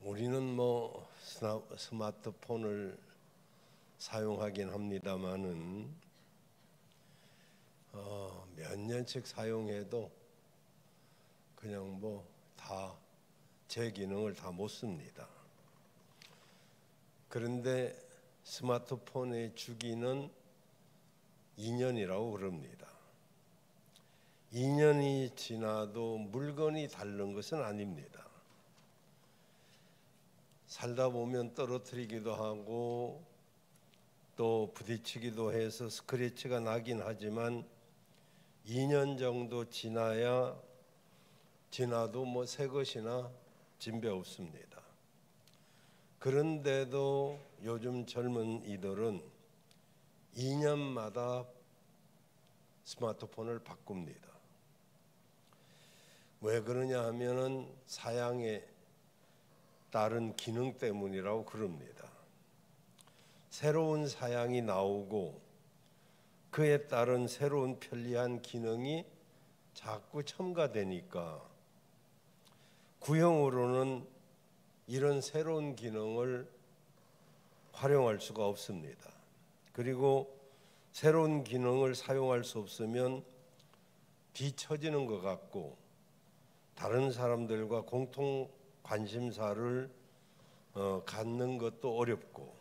우리는 스마트폰을 사용하긴 합니다만은 몇 년씩 사용해도 그냥 다 제 기능을 다 못 씁니다. 그런데 스마트폰의 주기는 2년이라고 그럽니다. 2년이 지나도 물건이 다른 것은 아닙니다. 살다 보면 떨어뜨리기도 하고 또 부딪히기도 해서 스크래치가 나긴 하지만 2년 정도 지나도 새 것이나 진배 없습니다. 그런데도 요즘 젊은이들은 2년마다 스마트폰을 바꿉니다. 왜 그러냐 하면은 사양에 따른 기능 때문이라고 그럽니다. 새로운 사양이 나오고 그에 따른 새로운 편리한 기능이 자꾸 첨가되니까 구형으로는 이런 새로운 기능을 활용할 수가 없습니다. 그리고 새로운 기능을 사용할 수 없으면 뒤처지는 것 같고 다른 사람들과 공통 관심사를 갖는 것도 어렵고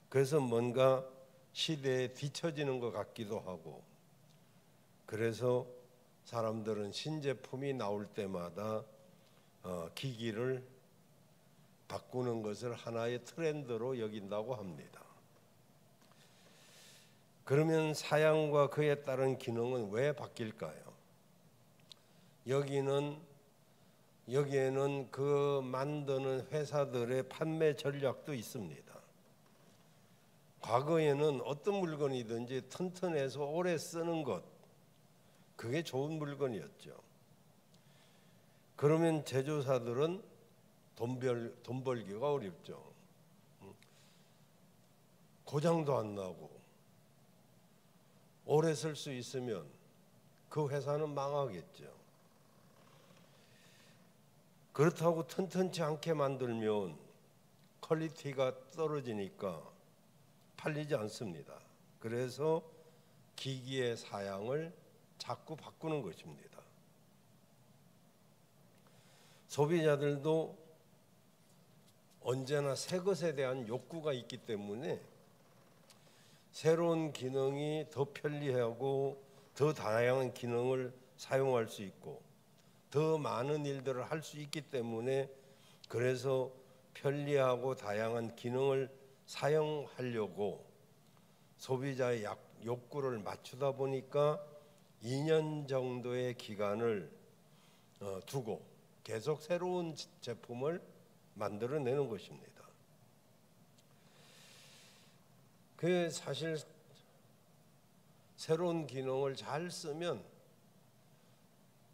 그래서 뭔가 시대에 뒤처지는 것 같기도 하고 그래서 사람들은 신제품이 나올 때마다 기기를 바꾸는 것을 하나의 트렌드로 여긴다고 합니다. 그러면 사양과 그에 따른 기능은 왜 바뀔까요? 여기에는 그 만드는 회사들의 판매 전략도 있습니다. 과거에는 어떤 물건이든지 튼튼해서 오래 쓰는 것, 그게 좋은 물건이었죠. 그러면 제조사들은 돈 벌기가 어렵죠. 고장도 안 나고 오래 쓸 수 있으면 그 회사는 망하겠죠. 그렇다고 튼튼치 않게 만들면 퀄리티가 떨어지니까 팔리지 않습니다. 그래서 기기의 사양을 자꾸 바꾸는 것입니다. 소비자들도 언제나 새 것에 대한 욕구가 있기 때문에 새로운 기능이 더 편리하고 더 다양한 기능을 사용할 수 있고 더 많은 일들을 할 수 있기 때문에 그래서 편리하고 다양한 기능을 사용하려고 소비자의 욕구를 맞추다 보니까 2년 정도의 기간을 두고 계속 새로운 제품을 만들어내는 것입니다. 그 사실 새로운 기능을 잘 쓰면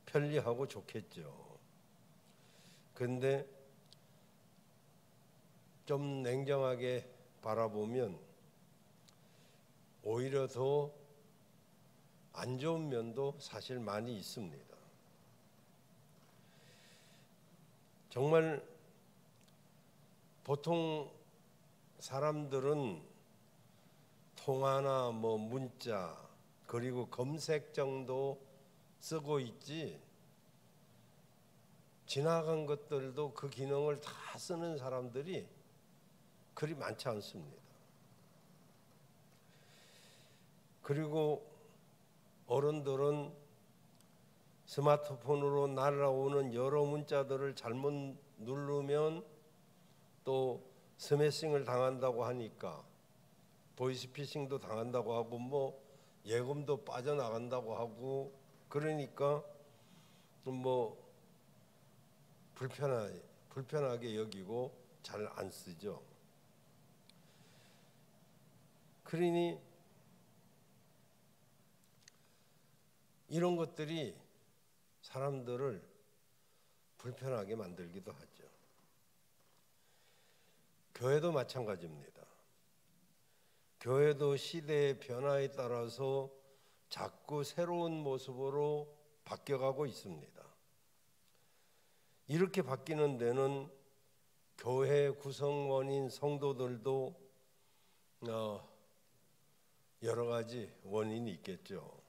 편리하고 좋겠죠. 그런데 좀 냉정하게 바라보면 오히려 더 안 좋은 면도 사실 많이 있습니다. 정말 보통 사람들은 통화나 문자 그리고 검색 정도 쓰고 있지 지나간 것들도 그 기능을 다 쓰는 사람들이 그리 많지 않습니다. 그리고 어른들은 스마트폰으로 날아오는 여러 문자들을 잘못 누르면 또 스매싱을 당한다고 하니까 보이스피싱도 당한다고 하고 예금도 빠져나간다고 하고 그러니까 불편하게 여기고 잘 안 쓰죠. 그러니 이런 것들이 사람들을 불편하게 만들기도 하죠. 교회도 마찬가지입니다. 교회도 시대의 변화에 따라서 자꾸 새로운 모습으로 바뀌어가고 있습니다. 이렇게 바뀌는 데는 교회 구성원인 성도들도 여러 가지 원인이 있겠죠.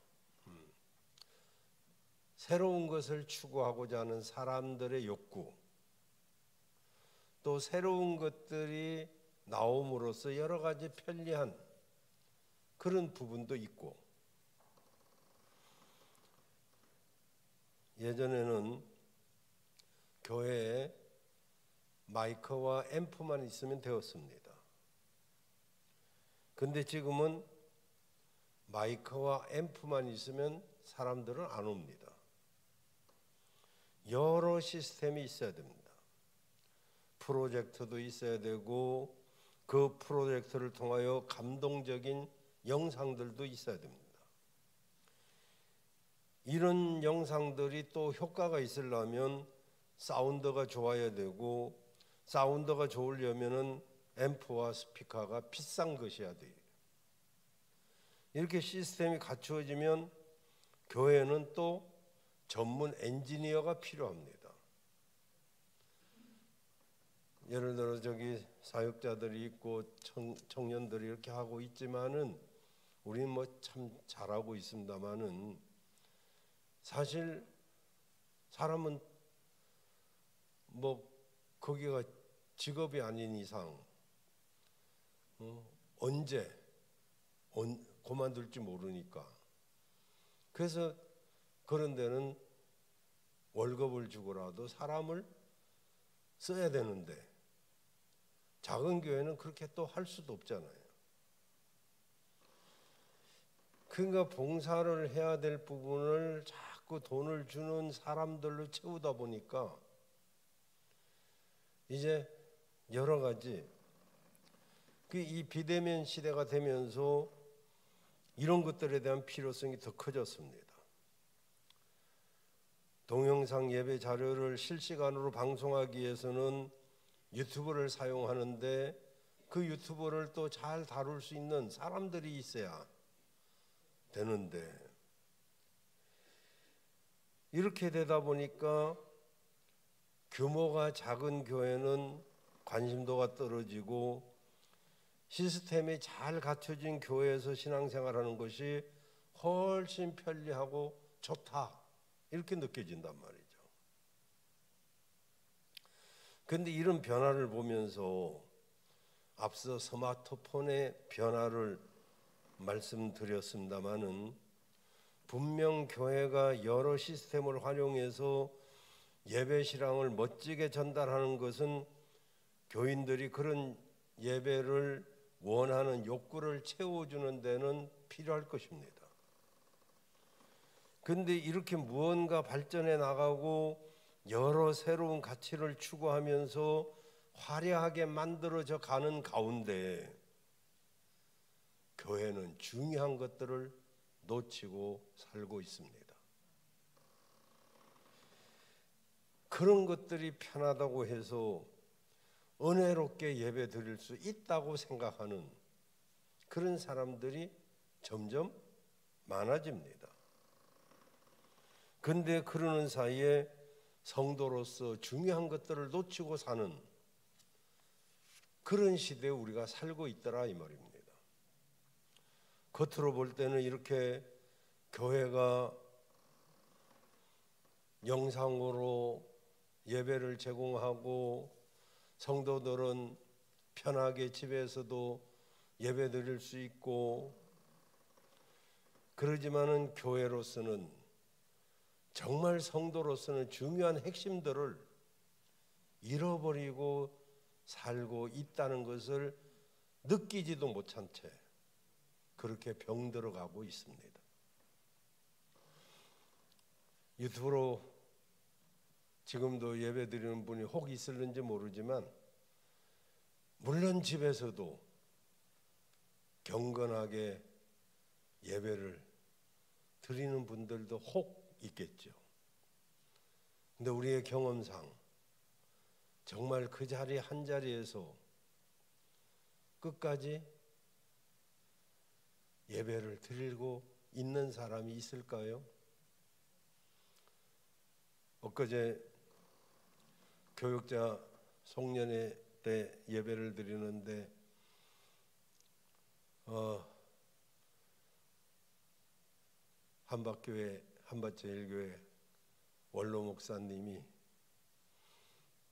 새로운 것을 추구하고자 하는 사람들의 욕구, 또 새로운 것들이 나옴으로써 여러 가지 편리한 그런 부분도 있고, 예전에는 교회에 마이크와 앰프만 있으면 되었습니다. 근데 지금은 마이크와 앰프만 있으면 사람들은 안 옵니다. 여러 시스템이 있어야 됩니다. 프로젝터도 있어야 되고, 그 프로젝터를 통하여 감동적인 영상들도 있어야 됩니다. 이런 영상들이 또 효과가 있으려면 사운드가 좋아야 되고, 사운드가 좋으려면은 앰프와 스피커가 비싼 것이어야 돼요. 이렇게 시스템이 갖추어지면 교회는 또 전문 엔지니어가 필요합니다. 예를 들어 저기 사역자들이 있고 청년들이 이렇게 하고 있지만은 우리는 뭐 참 잘하고 있습니다만은, 사실 사람은 뭐 거기가 직업이 아닌 이상 언제 그만둘지 모르니까, 그래서 그런 데는 월급을 주고라도 사람을 써야 되는데, 작은 교회는 그렇게 또 할 수도 없잖아요. 그러니까 봉사를 해야 될 부분을 자꾸 돈을 주는 사람들로 채우다 보니까 이제 여러 가지 이 비대면 시대가 되면서 이런 것들에 대한 필요성이 더 커졌습니다. 동영상 예배 자료를 실시간으로 방송하기 위해서는 유튜브를 사용하는데, 그 유튜브를 또 잘 다룰 수 있는 사람들이 있어야 되는데, 이렇게 되다 보니까 규모가 작은 교회는 관심도가 떨어지고, 시스템이 잘 갖춰진 교회에서 신앙생활하는 것이 훨씬 편리하고 좋다, 이렇게 느껴진단 말이죠. 그런데 이런 변화를 보면서 앞서 스마트폰의 변화를 말씀드렸습니다마는, 분명 교회가 여러 시스템을 활용해서 예배 신앙을 멋지게 전달하는 것은 교인들이 그런 예배를 원하는 욕구를 채워주는 데는 필요할 것입니다. 그런데 이렇게 무언가 발전해 나가고 여러 새로운 가치를 추구하면서 화려하게 만들어져 가는 가운데, 교회는 중요한 것들을 놓치고 살고 있습니다. 그런 것들이 편하다고 해서 은혜롭게 예배 드릴 수 있다고 생각하는 그런 사람들이 점점 많아집니다. 근데 그러는 사이에 성도로서 중요한 것들을 놓치고 사는 그런 시대에 우리가 살고 있더라, 이 말입니다. 겉으로 볼 때는 이렇게 교회가 영상으로 예배를 제공하고 성도들은 편하게 집에서도 예배 드릴 수 있고, 그러지만은 교회로서는, 정말 성도로서는 중요한 핵심들을 잃어버리고 살고 있다는 것을 느끼지도 못한 채 그렇게 병들어가고 있습니다. 유튜브로 지금도 예배 드리는 분이 혹 있을는지 모르지만, 물론 집에서도 경건하게 예배를 드리는 분들도 혹 있겠죠. 근데 우리의 경험상 정말 그 자리 한 자리에서 끝까지 예배를 드리고 있는 사람이 있을까요? 엊그제 교육자 송년회 때 예배를 드리는데 한밭교회 한밭제일교회 원로 목사님이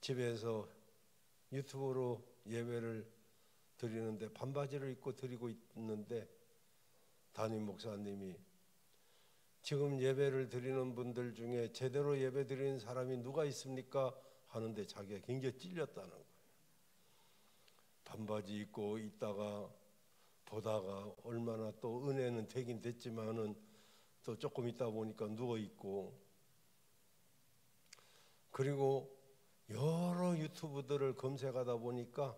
집에서 유튜브로 예배를 드리는데 반바지를 입고 드리고 있는데 담임 목사님이 지금 예배를 드리는 분들 중에 제대로 예배 드리는 사람이 누가 있습니까? 하는데 자기가 굉장히 찔렸다는 거예요. 반바지 입고 있다가 보다가 얼마나 또 은혜는 되긴 됐지만은 또 조금 있다 보니까 누워 있고, 그리고 여러 유튜브들을 검색하다 보니까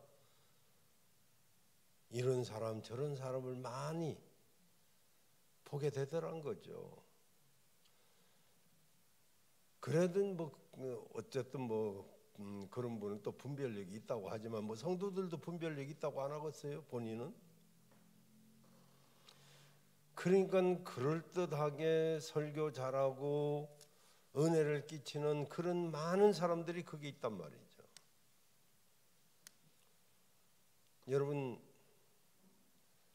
이런 사람 저런 사람을 많이 보게 되더란 거죠. 그래도 뭐 어쨌든 뭐 그런 분은 또 분별력이 있다고 하지만 뭐 성도들도 분별력이 있다고 안 하겠어요, 본인은? 그러니까 그럴듯하게 설교 잘하고 은혜를 끼치는 그런 많은 사람들이 거기 있단 말이죠. 여러분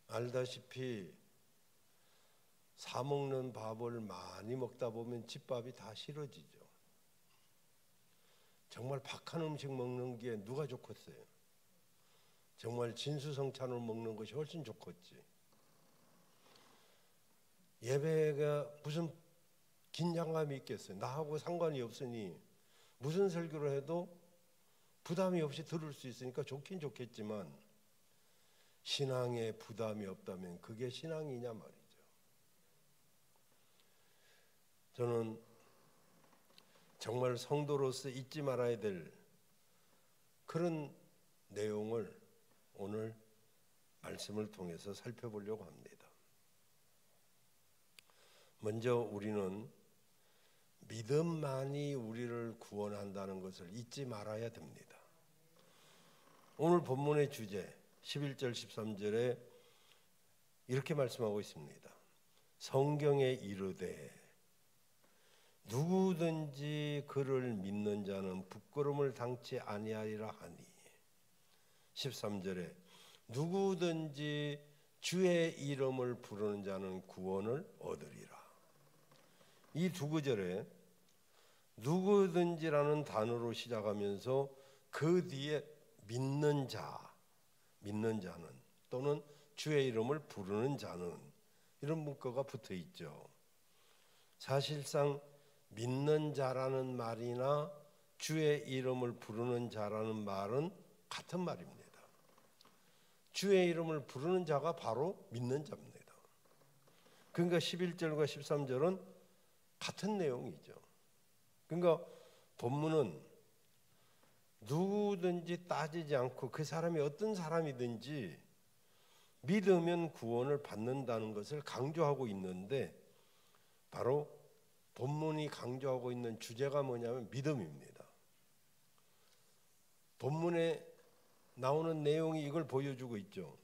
알다시피 사 먹는 밥을 많이 먹다 보면 집밥이 다 싫어지죠. 정말 박한 음식 먹는 게 누가 좋겠어요? 정말 진수성찬을 먹는 것이 훨씬 좋겠지. 예배가 무슨 긴장감이 있겠어요? 나하고 상관이 없으니 무슨 설교를 해도 부담이 없이 들을 수 있으니까 좋긴 좋겠지만 신앙에 부담이 없다면 그게 신앙이냐 말이죠. 저는 정말 성도로서 잊지 말아야 될 그런 내용을 오늘 말씀을 통해서 살펴보려고 합니다. 먼저 우리는 믿음만이 우리를 구원한다는 것을 잊지 말아야 됩니다. 오늘 본문의 주제 11절 13절에 이렇게 말씀하고 있습니다. 성경에 이르되 누구든지 그를 믿는 자는 부끄러움을 당치 아니하리라 하니, 13절에 누구든지 주의 이름을 부르는 자는 구원을 얻으리라. 이 두 구절에 누구든지라는 단어로 시작하면서 그 뒤에 믿는 자는 또는 주의 이름을 부르는 자는 이런 문구가 붙어 있죠. 사실상 믿는 자라는 말이나 주의 이름을 부르는 자라는 말은 같은 말입니다. 주의 이름을 부르는 자가 바로 믿는 자입니다. 그러니까 11절과 13절은 같은 내용이죠. 그러니까 본문은 누구든지 따지지 않고 그 사람이 어떤 사람이든지 믿으면 구원을 받는다는 것을 강조하고 있는데, 바로 본문이 강조하고 있는 주제가 뭐냐면 믿음입니다. 본문에 나오는 내용이 이걸 보여주고 있죠.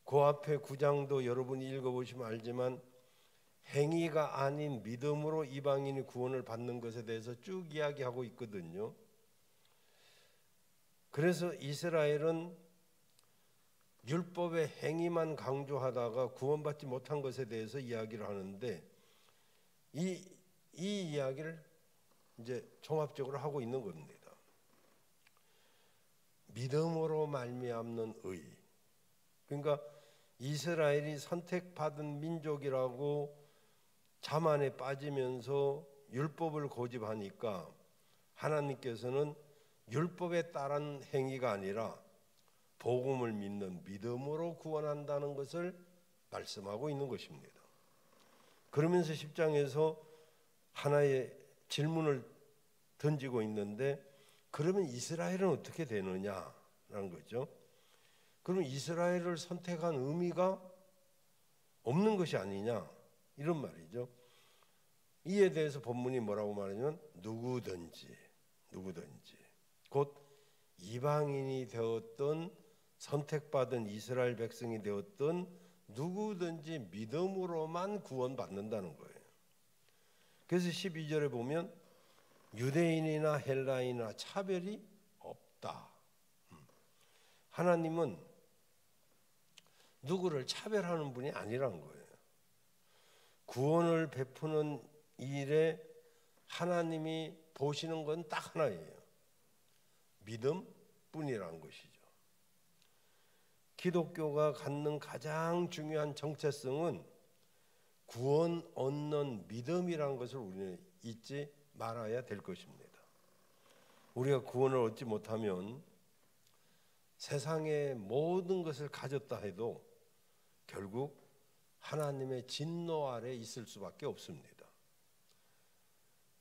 그 앞에 9장도 여러분이 읽어보시면 알지만 행위가 아닌 믿음으로 이방인이 구원을 받는 것에 대해서 쭉 이야기하고 있거든요. 그래서 이스라엘은 율법의 행위만 강조하다가 구원받지 못한 것에 대해서 이야기를 하는데 이 이야기를 이제 종합적으로 하고 있는 겁니다. 믿음으로 말미암는 의. 그러니까 이스라엘이 선택받은 민족이라고 자만에 빠지면서 율법을 고집하니까 하나님께서는 율법에 따른 행위가 아니라 복음을 믿는 믿음으로 구원한다는 것을 말씀하고 있는 것입니다. 그러면서 10장에서 하나의 질문을 던지고 있는데, 그러면 이스라엘은 어떻게 되느냐라는 거죠. 그럼 이스라엘을 선택한 의미가 없는 것이 아니냐, 이런 말이죠. 이에 대해서 본문이 뭐라고 말하냐면 누구든지 곧 이방인이 되었던 선택받은 이스라엘 백성이 되었던 누구든지 믿음으로만 구원받는다는 거예요. 그래서 12절에 보면 유대인이나 헬라인이나 차별이 없다. 하나님은 누구를 차별하는 분이 아니란 거예요. 구원을 베푸는 일에 하나님이 보시는 건 딱 하나예요. 믿음뿐이라는 것이죠. 기독교가 갖는 가장 중요한 정체성은 구원 얻는 믿음이라는 것을 우리는 잊지 말아야 될 것입니다. 우리가 구원을 얻지 못하면 세상의 모든 것을 가졌다 해도 결국 하나님의 진노 아래 있을 수밖에 없습니다.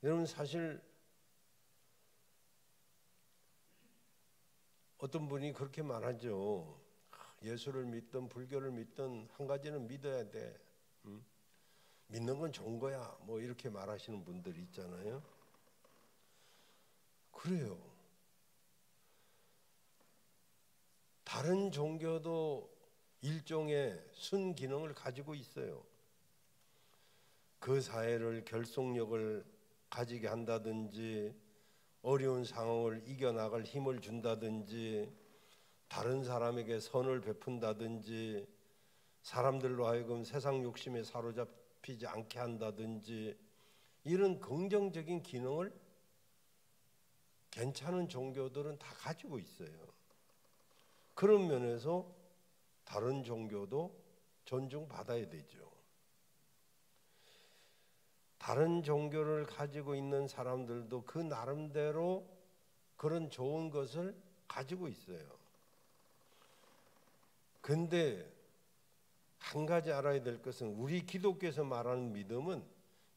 여러분, 사실 어떤 분이 그렇게 말하죠. 예수를 믿든 불교를 믿든 한 가지는 믿어야 돼. 믿는 건 좋은 거야. 뭐 이렇게 말하시는 분들이 있잖아요. 그래요. 다른 종교도 일종의 순기능을 가지고 있어요. 그 사회를 결속력을 가지게 한다든지, 어려운 상황을 이겨나갈 힘을 준다든지, 다른 사람에게 선을 베푼다든지, 사람들로 하여금 세상 욕심에 사로잡히지 않게 한다든지, 이런 긍정적인 기능을 괜찮은 종교들은 다 가지고 있어요. 그런 면에서 다른 종교도 존중받아야 되죠. 다른 종교를 가지고 있는 사람들도 그 나름대로 그런 좋은 것을 가지고 있어요. 근데 한 가지 알아야 될 것은 우리 기독교에서 말하는 믿음은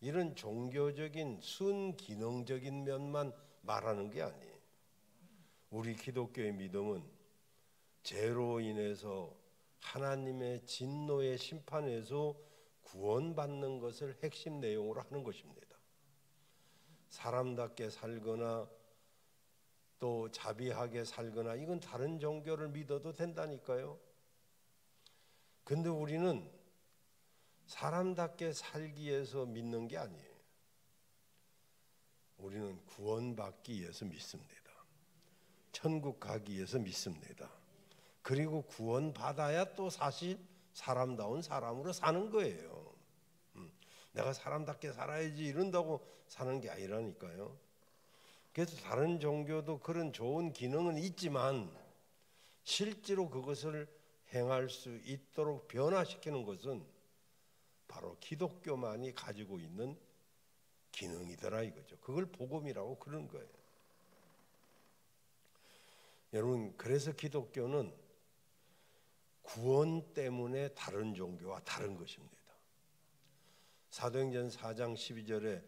이런 종교적인 순기능적인 면만 말하는 게 아니에요. 우리 기독교의 믿음은 죄로 인해서 하나님의 진노의 심판에서 구원받는 것을 핵심 내용으로 하는 것입니다. 사람답게 살거나 또 자비하게 살거나 이건 다른 종교를 믿어도 된다니까요. 근데 우리는 사람답게 살기 위해서 믿는 게 아니에요. 우리는 구원받기 위해서 믿습니다. 천국 가기 위해서 믿습니다. 그리고 구원받아야 또 사실 사람다운 사람으로 사는 거예요. 내가 사람답게 살아야지 이런다고 사는 게 아니라니까요. 그래서 다른 종교도 그런 좋은 기능은 있지만 실제로 그것을 행할 수 있도록 변화시키는 것은 바로 기독교만이 가지고 있는 기능이더라 이거죠. 그걸 복음이라고 그러는 거예요. 여러분, 그래서 기독교는 구원 때문에 다른 종교와 다른 것입니다. 사도행전 4장 12절에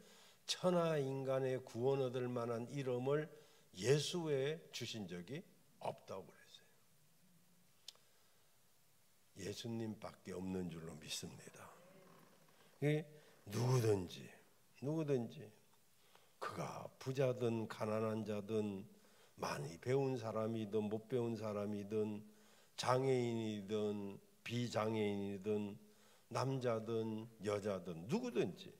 천하 인간의 구원 얻을 만한 이름을 예수 외에 주신 적이 없다고 그랬어요. 예수님밖에 없는 줄로 믿습니다. 누구든지 그가 부자든 가난한 자든 많이 배운 사람이든 못 배운 사람이든 장애인이든 비장애인이든 남자든 여자든 누구든지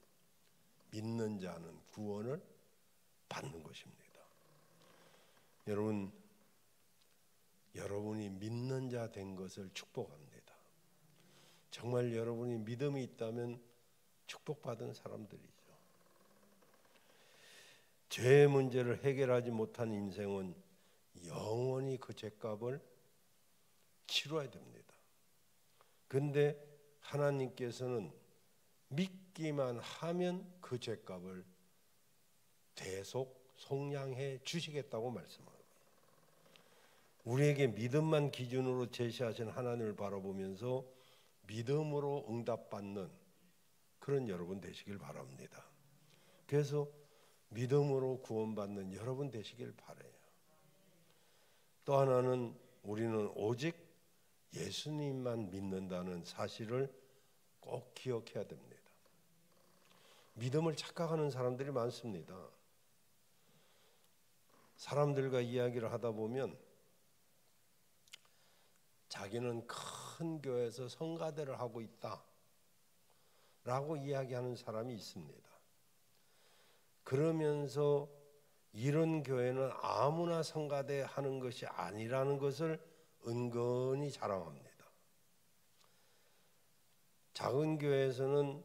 믿는 자는 구원을 받는 것입니다. 여러분이 믿는 자 된 것을 축복합니다. 정말 여러분이 믿음이 있다면 축복받은 사람들이죠. 죄의 문제를 해결하지 못한 인생은 영원히 그 죄값을 치러야 됩니다. 근데 하나님께서는 믿기만 하면 그 죄값을 대속 속량해 주시겠다고 말씀합니다. 우리에게 믿음만 기준으로 제시하신 하나님을 바라보면서 믿음으로 응답받는 그런 여러분 되시길 바랍니다. 그래서 믿음으로 구원받는 여러분 되시길 바라요. 또 하나는 우리는 오직 예수님만 믿는다는 사실을 꼭 기억해야 됩니다. 믿음을 착각하는 사람들이 많습니다. 사람들과 이야기를 하다 보면 자기는 큰 교회에서 성가대를 하고 있다 라고 이야기하는 사람이 있습니다. 그러면서 이런 교회는 아무나 성가대 하는 것이 아니라는 것을 은근히 자랑합니다. 작은 교회에서는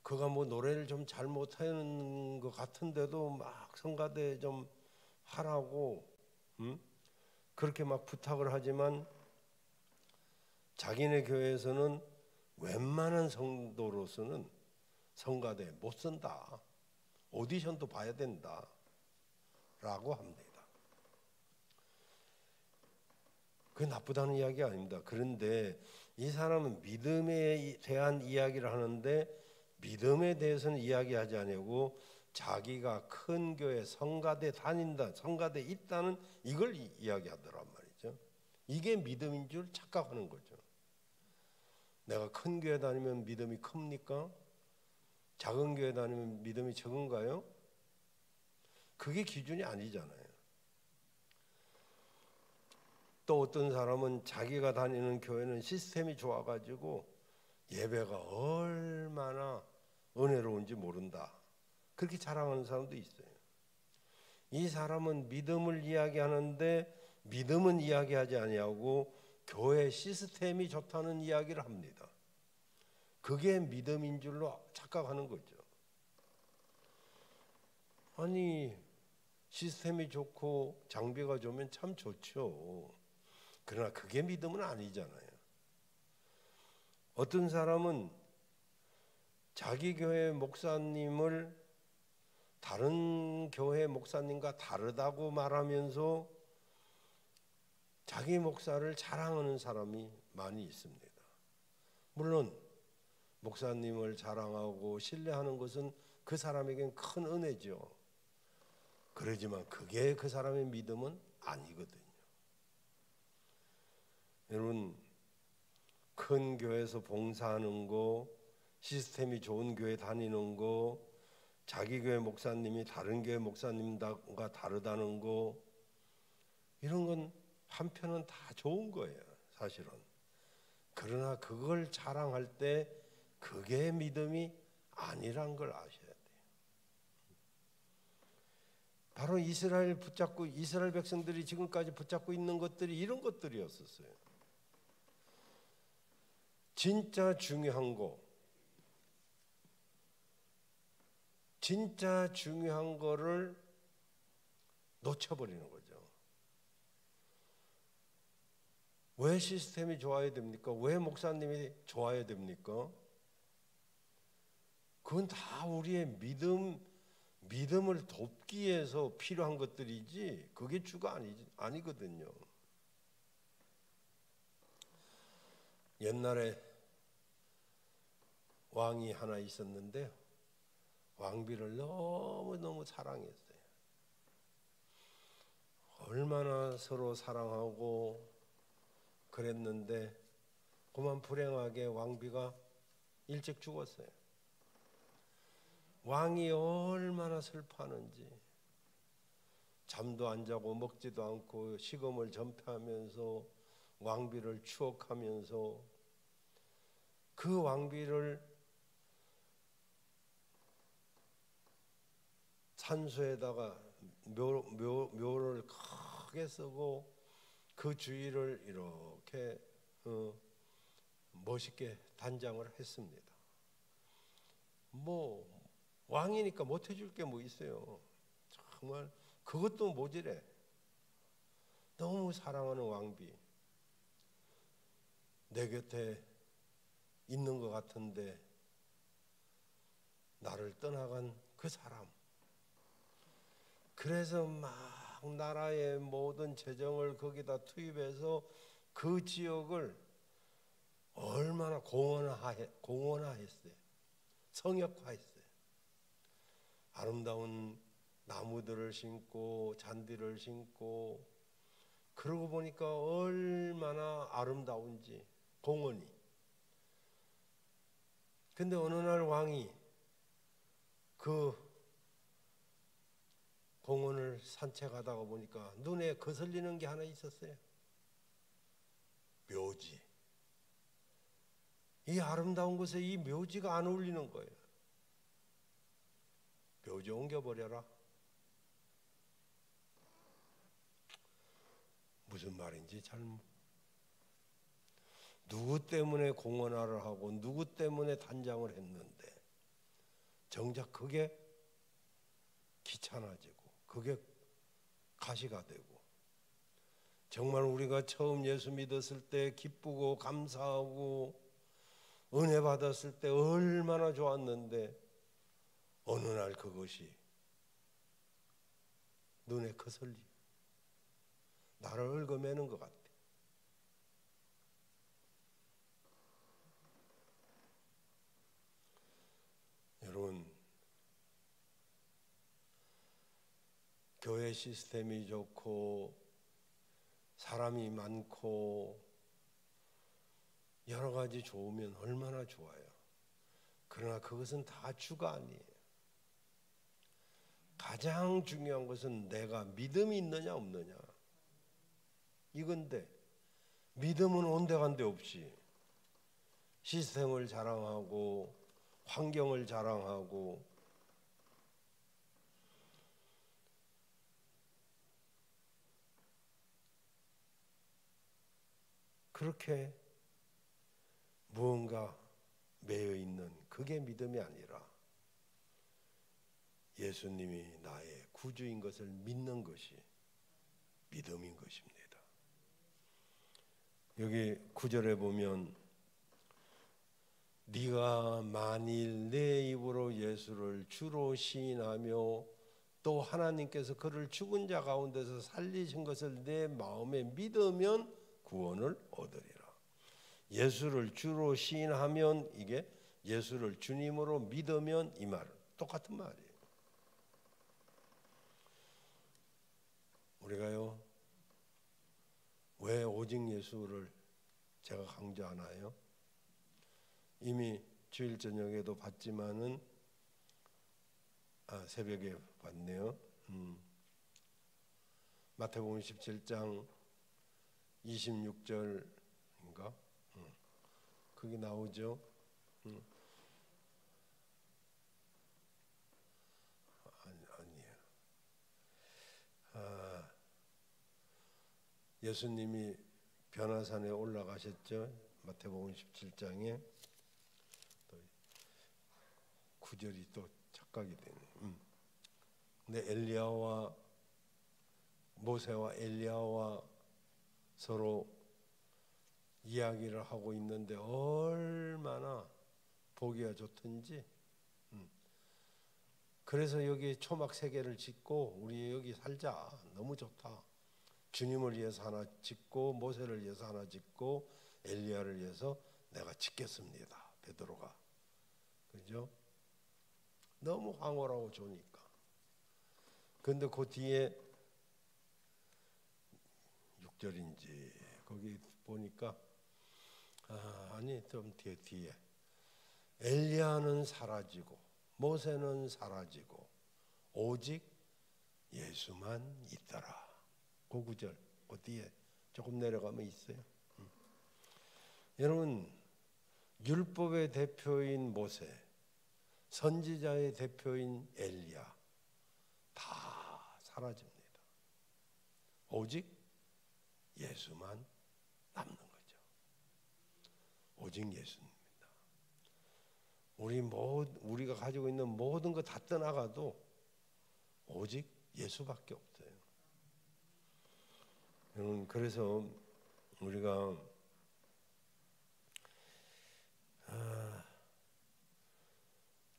그가 뭐 노래를 좀 잘 못하는 것 같은데도 막 성가대 좀 하라고 그렇게 막 부탁을 하지만 자기네 교회에서는 웬만한 성도로서는 성가대 못 쓴다. 오디션도 봐야 된다. 라고 합니다. 그게 나쁘다는 이야기 아닙니다. 그런데 이 사람은 믿음에 대한 이야기를 하는데 믿음에 대해서는 이야기하지 않고 자기가 큰 교회 성가대 다닌다, 성가대 있다는 이걸 이야기하더란 말이죠. 이게 믿음인 줄 착각하는 거죠. 내가 큰 교회 다니면 믿음이 큽니까? 작은 교회 다니면 믿음이 적은가요? 그게 기준이 아니잖아요. 또 어떤 사람은 자기가 다니는 교회는 시스템이 좋아가지고 예배가 얼마나 은혜로운지 모른다. 그렇게 자랑하는 사람도 있어요. 이 사람은 믿음을 이야기하는데 믿음은 이야기하지 아니하고 교회 시스템이 좋다는 이야기를 합니다. 그게 믿음인 줄로 착각하는 거죠. 아니 시스템이 좋고 장비가 좋으면 참 좋죠. 그러나 그게 믿음은 아니잖아요. 어떤 사람은 자기 교회 목사님을 다른 교회 목사님과 다르다고 말하면서 자기 목사를 자랑하는 사람이 많이 있습니다. 물론 목사님을 자랑하고 신뢰하는 것은 그 사람에겐 큰 은혜죠. 그러지만 그게 그 사람의 믿음은 아니거든요. 여러분, 큰 교회에서 봉사하는 거, 시스템이 좋은 교회 다니는 거, 자기 교회 목사님이 다른 교회 목사님과 다르다는 거, 이런 건 한편은 다 좋은 거예요, 사실은. 그러나 그걸 자랑할 때 그게 믿음이 아니란 걸 아셔야 돼요. 바로 이스라엘 백성들이 지금까지 붙잡고 있는 것들이 이런 것들이었었어요. 진짜 중요한 거, 진짜 중요한 거를 놓쳐버리는 거죠. 왜 시스템이 좋아야 됩니까? 왜 목사님이 좋아야 됩니까? 그건 다 우리의 믿음을 돕기 위해서 필요한 것들이지 그게 주가 아니거든요. 옛날에 왕이 하나 있었는데 왕비를 너무너무 사랑했어요. 얼마나 서로 사랑하고 그랬는데 그만 불행하게 왕비가 일찍 죽었어요. 왕이 얼마나 슬퍼하는지 잠도 안 자고 먹지도 않고 식음을 전폐하면서 왕비를 추억하면서 그 왕비를 산소에다가 묘를 크게 쓰고 그 주위를 이렇게 멋있게 단장을 했습니다. 뭐 왕이니까 못 해줄 게 뭐 있어요. 정말 그것도 모자래. 너무 사랑하는 왕비. 내 곁에 있는 것 같은데 나를 떠나간 그 사람. 그래서 막 나라의 모든 재정을 거기다 투입해서 그 지역을 얼마나 공원화했어요. 성역화했어요. 아름다운 나무들을 심고 잔디를 심고 그러고 보니까 얼마나 아름다운지 공원이. 근데 어느 날 왕이 그 공원을 산책하다가 보니까 눈에 거슬리는 게 하나 있었어요. 묘지. 이 아름다운 곳에 이 묘지가 안 어울리는 거예요. 묘지 옮겨버려라. 무슨 말인지 누구 때문에 공헌하를 하고 누구 때문에 단장을 했는데 정작 그게 귀찮아지고 그게 가시가 되고, 정말 우리가 처음 예수 믿었을 때 기쁘고 감사하고 은혜 받았을 때 얼마나 좋았는데 어느 날 그것이 눈에 거슬리 나를 얽어매는 것 같아. 여러분, 교회 시스템이 좋고 사람이 많고 여러 가지 좋으면 얼마나 좋아요. 그러나 그것은 다 주가 아니에요. 가장 중요한 것은 내가 믿음이 있느냐 없느냐 이건데, 믿음은 온데간데 없이 시스템을 자랑하고 환경을 자랑하고 그렇게 무언가 매여 있는 그게 믿음이 아니라 예수님이 나의 구주인 것을 믿는 것이 믿음인 것입니다. 여기 9절에 보면 네가 만일 내 입으로 예수를 주로 시인하며 또 하나님께서 그를 죽은 자 가운데서 살리신 것을 내 마음에 믿으면 구원을 얻으리라. 예수를 주로 시인하면, 이게 예수를 주님으로 믿으면, 이 말 똑같은 말이에요. 우리가요, 왜 오직 예수를 제가 강조하나요? 이미 주일 저녁에도 봤지만은 새벽에 봤네요. 마태복음 17장 26절인가? 그게 나오죠. 아니에요. 예수님이 변화산에 올라가셨죠. 마태복음 17장에 9절이 또 착각이 되네. 근데 엘리야와 모세와 엘리야와 서로 이야기를 하고 있는데 얼마나 보기가 좋든지. 그래서 여기 초막 3개를 짓고 우리 여기 살자, 너무 좋다. 주님을 위해서 하나 짓고 모세를 위해서 하나 짓고 엘리야를 위해서 내가 짓겠습니다, 베드로가. 그죠? 너무 황홀하고 좋으니까. 그런데 그 뒤에 6절인지 거기 보니까 아니 좀 뒤에 엘리야는 사라지고 모세는 사라지고 오직 예수만 있더라. 그 9절 그 뒤에 조금 내려가면 있어요. 여러분, 율법의 대표인 모세, 선지자의 대표인 엘리야 다 사라집니다. 오직 예수만 남는 거죠. 오직 예수입니다. 우리가 가지고 있는 모든 거 다 떠나가도 오직 예수밖에 없어요. 여러분, 그래서 우리가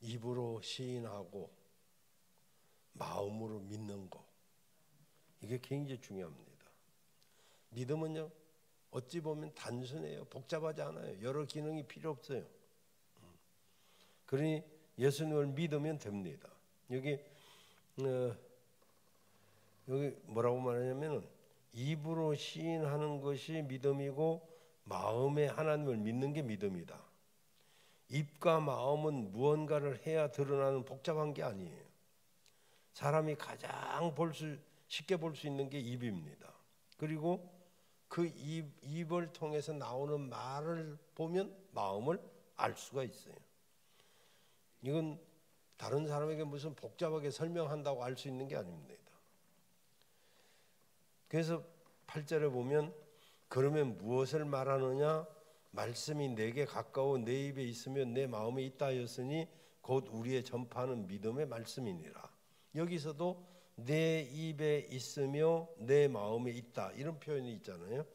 입으로 시인하고 마음으로 믿는 거, 이게 굉장히 중요합니다. 믿음은요, 어찌 보면 단순해요. 복잡하지 않아요. 여러 기능이 필요 없어요. 그러니 예수님을 믿으면 됩니다. 여기 뭐라고 말하냐면, 입으로 시인하는 것이 믿음이고 마음에 하나님을 믿는 게 믿음이다. 입과 마음은 무언가를 해야 드러나는 복잡한 게 아니에요. 사람이 가장 쉽게 볼 수 있는 게 입입니다. 그리고 그 입을 통해서 나오는 말을 보면 마음을 알 수가 있어요. 이건 다른 사람에게 무슨 복잡하게 설명한다고 알 수 있는 게 아닙니다. 그래서 8절에 보면 그러면 무엇을 말하느냐? 말씀이 내게 가까워 내 입에 있으며 내 마음에 있다 하였으니 곧 우리의 전파하는 믿음의 말씀이니라. 여기서도 내 입에 있으며 내 마음에 있다 이런 표현이 있잖아요.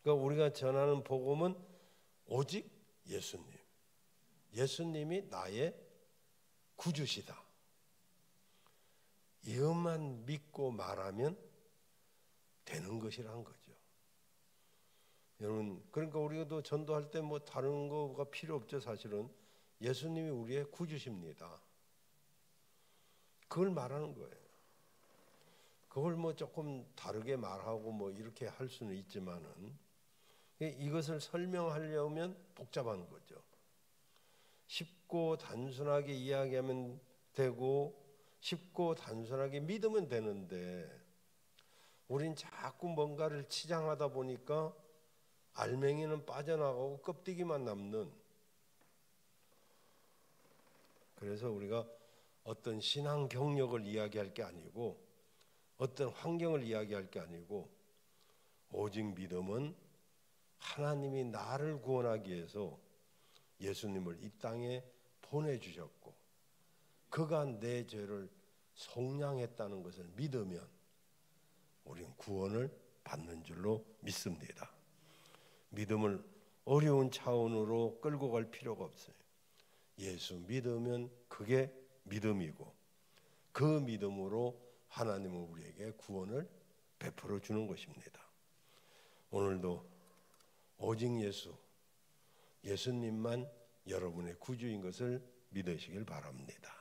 그러니까 우리가 전하는 복음은 오직 예수님, 예수님이 나의 구주시다. 이것만 믿고 말하면 되는 것이란 거죠. 여러분, 그러니까 우리가 전도할 때 뭐 다른 거가 필요 없죠. 사실은 예수님이 우리의 구주십니다. 그걸 말하는 거예요. 그걸 뭐 조금 다르게 말하고 뭐 이렇게 할 수는 있지만은 이것을 설명하려면 복잡한 거죠. 쉽고 단순하게 이야기하면 되고 쉽고 단순하게 믿으면 되는데 우린 자꾸 뭔가를 치장하다 보니까 알맹이는 빠져나가고 껍데기만 남는. 그래서 우리가 어떤 신앙 경력을 이야기할 게 아니고 어떤 환경을 이야기할 게 아니고 오직 믿음은 하나님이 나를 구원하기 위해서 예수님을 이 땅에 보내주셨고 그가 내 죄를 속량했다는 것을 믿으면 우리는 구원을 받는 줄로 믿습니다. 믿음을 어려운 차원으로 끌고 갈 필요가 없어요. 예수 믿으면 그게 믿음이고 그 믿음으로 하나님은 우리에게 구원을 베풀어 주는 것입니다. 오늘도 오직 예수님만 여러분의 구주인 것을 믿으시길 바랍니다.